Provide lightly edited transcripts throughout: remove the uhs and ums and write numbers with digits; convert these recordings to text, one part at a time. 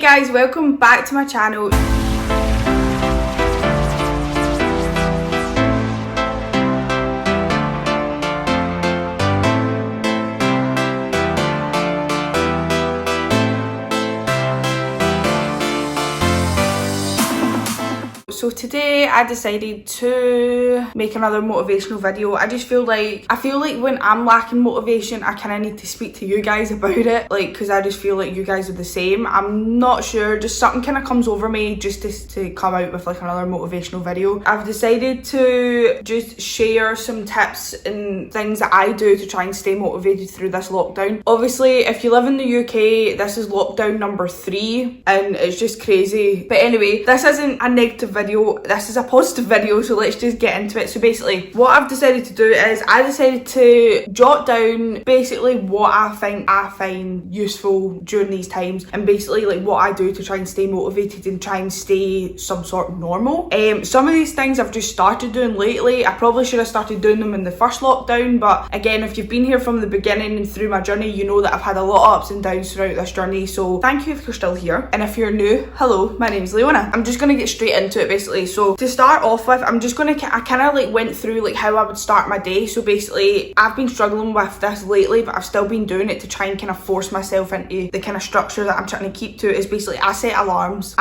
guys, welcome back to my channel. So today I decided to make another motivational video. I feel like when I'm lacking motivation, I kind of need to speak to you guys about it, like, because I just feel like you guys are the same. I'm not sure, just something kind of comes over me just to come out with like another motivational video. I've decided to just share some tips and things that I do to try and stay motivated through this lockdown. Obviously, if you live in the UK, this is lockdown number 3 and it's just crazy. But anyway, this isn't a negative video, this is a positive video, so let's just get into it. So basically what I've decided to do is I decided to jot down basically what I find useful during these times, and basically like what I do to try and stay motivated and try and stay some sort of normal. Some of these things I've just started doing lately. I probably should have started doing them in the first lockdown, but again, if you've been here from the beginning and through my journey, you know that I've had a lot of ups and downs throughout this journey, so thank you if you're still here. And if you're new, hello, my name's Leona. I'm just gonna get straight into it basically. So to start off with, I kind of like went through like how I would start my day. So basically I've been struggling with this lately, but I've still been doing it to try and kind of force myself into the kind of structure that I'm trying to keep to. Is basically I set alarms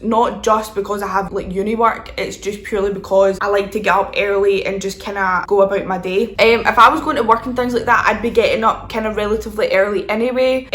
not just because I have like uni work, it's just purely because I like to get up early and just kind of go about my day. If I was going to work and things like that, I'd be getting up kind of relatively early anyway.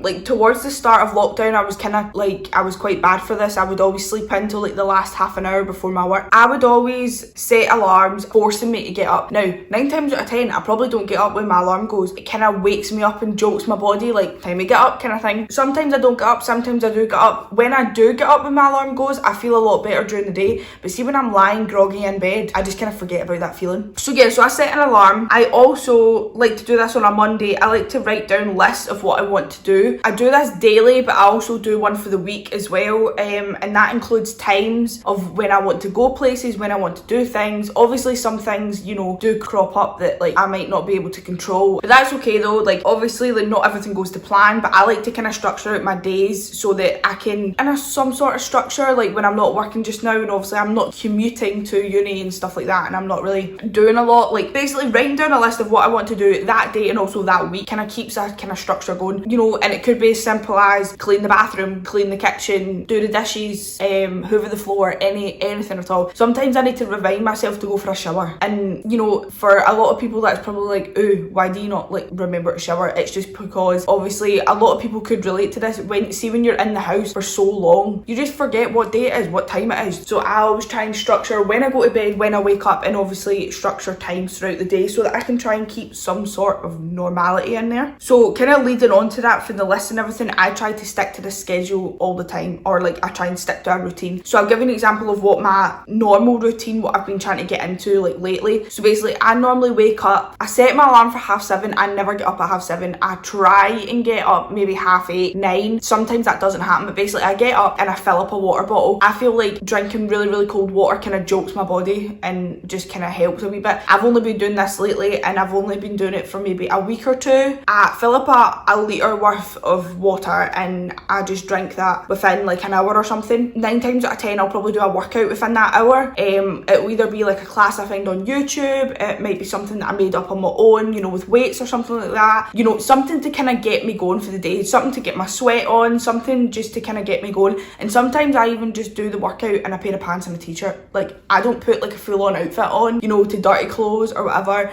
Like towards the start of lockdown, I was quite bad for this. I would always sleep in till like the last half an hour before my work. I would always set alarms forcing me to get up. Now 9 times out of 10 I probably don't get up when my alarm goes. It kind of wakes me up and jolts my body like time to get up kind of thing. Sometimes I don't get up, sometimes I do get up. When I do get up when my alarm goes, I feel a lot better during the day, but see when I'm lying groggy in bed, I just kind of forget about that feeling. So yeah, so I set an alarm. I also like to do this on a Monday. I like to write down lists of what I want to do. I do this daily, but I also do one for the week as well, and that includes times of when I want to go places, when I want to do things. Obviously some things, you know, do crop up that like I might not be able to control, but that's okay though. Like obviously like not everything goes to plan, but I like to kind of structure out my days so that I can some sort of structure, like when I'm not working just now, and obviously I'm not commuting to uni and stuff like that, and I'm not really doing a lot. Like basically writing down a list of what I want to do that day and also that week kind of keeps that kind of structure going, you know. And it could be as simple as clean the bathroom, clean the kitchen, do the dishes, hoover the floor, anything at all. Sometimes I need to remind myself to go for a shower, and you know, for a lot of people that's probably like, ooh, why do you not like remember to shower? It's just because obviously a lot of people could relate to this. When you're in the house for so long, you just forget what day it is, what time it is. So I always try and structure when I go to bed, when I wake up, and obviously structure times throughout the day so that I can try and keep some sort of normality in there. So kind of leading on to that for the list and everything, I try to stick to the schedule all the time, or like I try and stick to a routine. So I'll give you an example of what my normal routine, what I've been trying to get into like lately. So basically I normally wake up, I set my alarm for 7:30. I never get up at 7:30. I try and get up maybe 8:30, 9. Sometimes that doesn't happen, but basically I get up and I fill up a water bottle. I feel like drinking really cold water kind of jolts my body and just kind of helps a wee bit. I've only been doing this lately, and I've only been doing it for maybe a week or two. I fill up a litre worth of water and I just drink that within like an hour or something. 9 times out of 10 I'll probably do a workout within that hour. It'll either be like a class I find on YouTube, it might be something that I made up on my own, you know, with weights or something like that, you know, something to kind of get me going for the day, something to get my sweat on, something just to kind of get me going. And sometimes I even just do the workout in a pair of pants and a t-shirt. Like I don't put like a full-on outfit on, you know, to dirty clothes or whatever.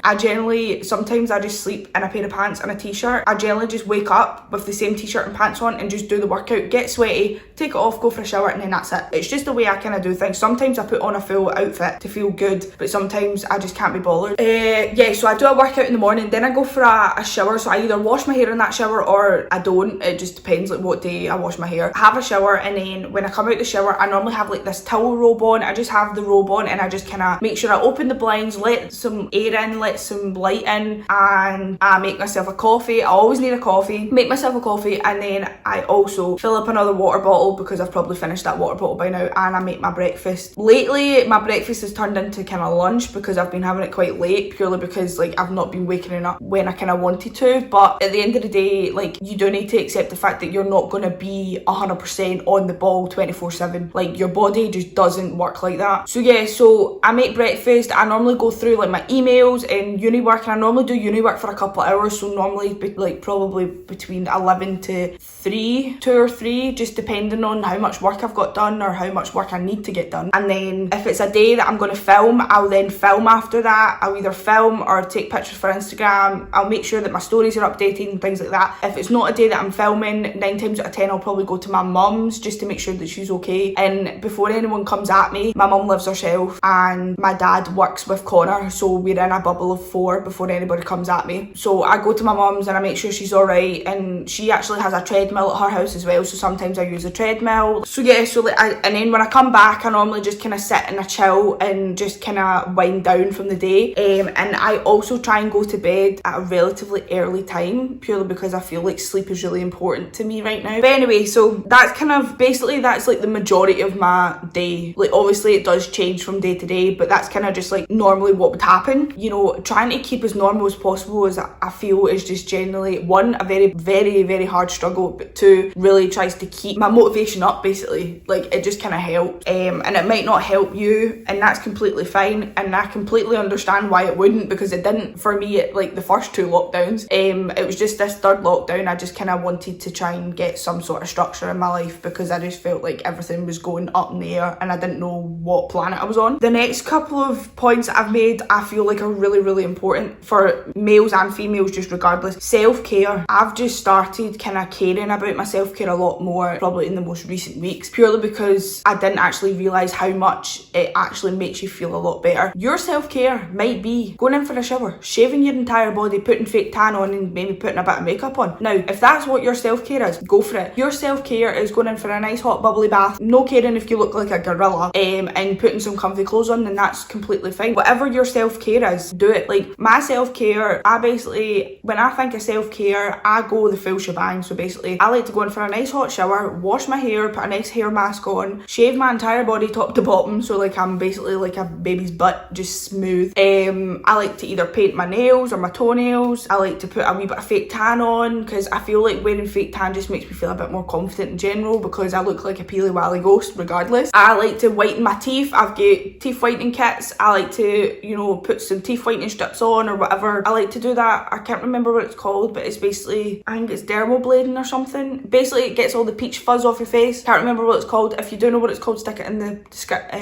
Sometimes I just sleep in a pair of pants and a t-shirt. I generally just wake up with the same t-shirt and pants on and just do the workout, get sweaty, take it off, go for a shower, and then that's it. It's just the way I kind of do things. Sometimes I put on a full outfit to feel good, but sometimes I just can't be bothered. Yeah, so I do a workout in the morning, then I go for a shower. So I either wash my hair in that shower or I don't. It just depends like what day I wash my hair. I have a shower, and then when I come out the shower, I normally have like this towel robe on. I just have the robe on and I just kind of make sure I open the blinds, let some air in, let some light in, and I make myself a coffee. I always need a coffee. Make myself a coffee, and then I also fill up another water bottle because I've probably finished that water bottle by going out and I make my breakfast. Lately, my breakfast has turned into kind of lunch because I've been having it quite late, purely because like I've not been waking up when I kind of wanted to. But at the end of the day, like you do need to accept the fact that you're not going to be 100% on the ball 24/7. Like your body just doesn't work like that. So yeah, so I make breakfast. I normally go through like my emails and uni work, and I normally do uni work for a couple of hours. So normally like probably between 11 to 2 or 3, just depending on how much work I've got done or how much work I need to get done. And then if it's a day that I'm going to film, I'll then film after that. I'll either film or take pictures for Instagram. I'll make sure that my stories are updated and things like that. If it's not a day that I'm filming, 9 times out of 10 I'll probably go to my mum's just to make sure that she's okay. And before anyone comes at me, my mum lives herself and my dad works with Connor, so we're in a bubble of 4 before anybody comes at me. So I go to my mum's and I make sure she's alright, and she actually has a treadmill at her house as well, so sometimes I use a treadmill. So yeah, so like and then when I come back, I normally just kind of sit and I chill and just kind of wind down from the day. And I also try and go to bed at a relatively early time, purely because I feel like sleep is really important to me right now. But anyway, so that's kind of basically, that's like the majority of my day. Like obviously it does change from day to day, but that's kind of just like normally what would happen. You know, trying to keep as normal as possible is, I feel, is just generally, one, a very, very, very hard struggle, but 2, really tries to keep my motivation up basically. Like it just kind of helps, and it might not help you, and that's completely fine, and I completely understand why it wouldn't, because it didn't for me at like the first 2 lockdowns. It was just this 3rd lockdown, I just kind of wanted to try and get some sort of structure in my life, because I just felt like everything was going up in the air and I didn't know what planet I was on. The next couple of points that I've made, I feel like are really, really important for males and females, just regardless. Self-care. I've just started kind of caring about my self-care a lot more, probably in the most recent weeks, purely because I didn't actually realise how much it actually makes you feel a lot better. Your self-care might be going in for a shower, shaving your entire body, putting fake tan on and maybe putting a bit of makeup on. Now, if that's what your self-care is, go for it. Your self-care is going in for a nice hot bubbly bath, no caring if you look like a gorilla, and putting some comfy clothes on, then that's completely fine. Whatever your self-care is, do it. Like my self-care, I basically, when I think of self-care, I go the full shebang. So basically, I like to go in for a nice hot shower, wash my hair, put a nice hair mask on, shave my entire body top to bottom, so like I'm basically like a baby's butt, just smooth. I like to either paint my nails or my toenails. I like to put a wee bit of fake tan on, because I feel like wearing fake tan just makes me feel a bit more confident in general, because I look like a peely wally ghost regardless. I like to whiten my teeth. I've got teeth whitening kits. I like to, you know, put some teeth whitening strips on or whatever. I like to do that. I can't remember what it's called, but it's basically, I think it's dermoblading or something. Basically it gets all the peach fuzz off your face. Can't remember what it's called. If you do know what it's called, stick it in the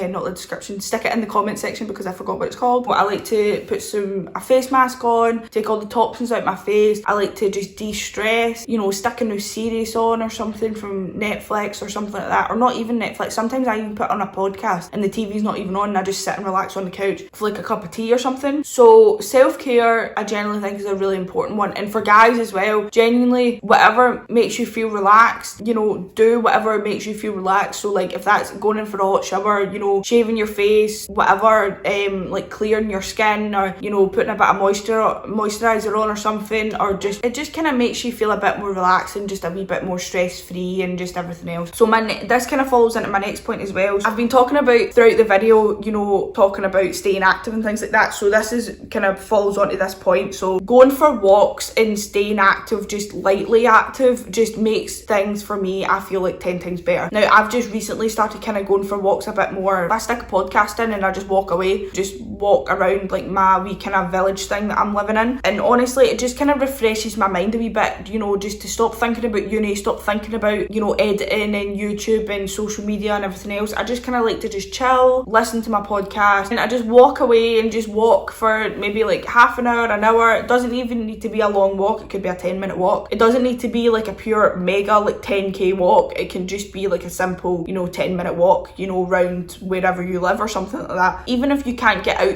not the description, stick it in the comment section, because I forgot what it's called. But I like to put a face mask on, take all the toxins out my face. I like to just de-stress, you know, stick a new series on or something from Netflix or something like that, or not even Netflix. Sometimes I even put on a podcast and the TV's not even on and I just sit and relax on the couch for like a cup of tea or something. So self-care, I generally think, is a really important one. And for guys as well, genuinely, whatever makes you feel relaxed, you know, do whatever makes you feel relaxed. So like if that's going in for a hot shower, you know, shaving your face, whatever, like clearing your skin, or, you know, putting a bit of moisturizer on or something, or just, it just kind of makes you feel a bit more relaxed and just a wee bit more stress free and just everything else. So this kind of falls into my next point as well. I've been talking about throughout the video, you know, talking about staying active and things like that, so this is kind of falls onto this point. So going for walks and staying active, just lightly active, just makes things for me, I feel like, 10 times better. Now I've just recently started kind of going for walks a bit more. I stick a podcast in and I just walk away, just walk around like my wee kind of village thing that I'm living in, and honestly it just kind of refreshes my mind a wee bit, you know, just to stop thinking about uni, stop thinking about, you know, editing and YouTube and social media and everything else. I just kind of like to just chill, listen to my podcast, and I just walk away and just walk for maybe like half an hour, an hour. It doesn't even need to be a long walk, it could be a 10-minute walk. It doesn't need to be like a pure mega like 10k walk. It can just be like a simple, you know, 10-minute walk, you know, round wherever you live or something like that. Even if you can't get out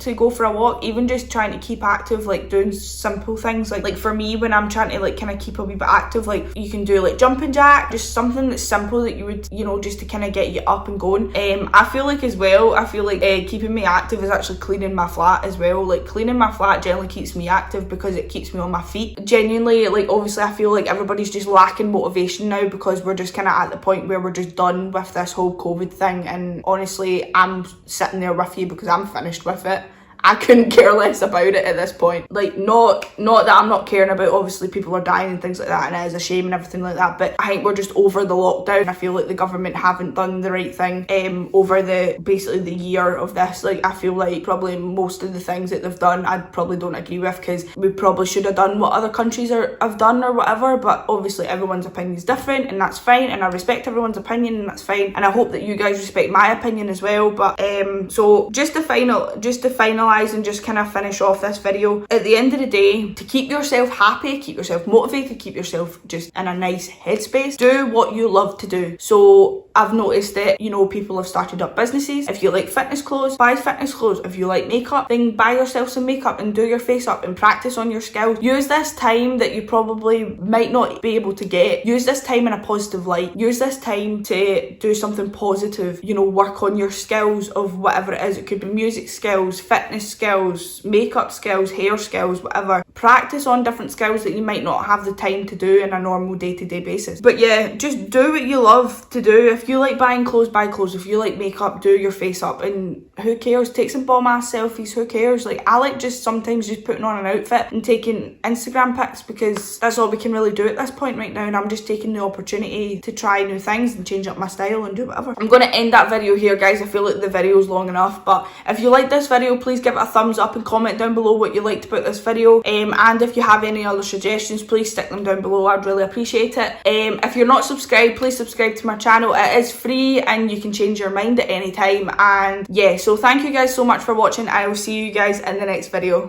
to go for a walk, even just trying to keep active, like doing simple things, like for me, when I'm trying to like kind of keep a wee bit active, like you can do like jumping jack, just something that's simple that you would, you know, just to kind of get you up and going. I feel like as well, keeping me active is actually cleaning my flat as well. Like cleaning my flat generally keeps me active because it keeps me on my feet. Genuinely, like obviously I feel like everybody's just lacking motivation now, because we're just kind of at the point where we're just done done with this whole COVID thing, and honestly I'm sitting there with you because I'm finished with it. I couldn't care less about it at this point. Like, not that I'm not caring about, obviously people are dying and things like that, and it is a shame and everything like that, but I think we're just over the lockdown. I feel like the government haven't done the right thing over basically the year of this. Like, I feel like probably most of the things that they've done I probably don't agree with, because we probably should have done what other countries have done or whatever, but obviously everyone's opinion is different, and that's fine, and I respect everyone's opinion, and that's fine, and I hope that you guys respect my opinion as well. But so just to finalize and just kind of finish off this video, at the end of the day, to keep yourself happy, keep yourself motivated, keep yourself just in a nice headspace, do what you love to do. So I've noticed that, you know, people have started up businesses. If you like fitness clothes, buy fitness clothes. If you like makeup, then buy yourself some makeup and do your face up and practice on your skills. Use this time that you probably might not be able to get. Use this time in a positive light. Use this time to do something positive, you know, work on your skills of whatever it is. It could be music skills, fitness skills, makeup skills, hair skills, whatever. Practice on different skills that you might not have the time to do in a normal day-to-day basis. But yeah, just do what you love to do. If you like buying clothes, buy clothes. If you like makeup, do your face up, and who cares? Take some bomb ass selfies, who cares? Like, I like just sometimes just putting on an outfit and taking Instagram pics, because that's all we can really do at this point right now, and I'm just taking the opportunity to try new things and change up my style and do whatever. I'm going to end that video here, guys. I feel like the video's long enough, but if you like this video, please give it a thumbs up and comment down below what you liked about this video, and if you have any other suggestions, please stick them down below. I'd really appreciate it. If you're not subscribed, please subscribe to my channel. It is free and you can change your mind at any time. And yeah, so thank you guys so much for watching. I will see you guys in the next video.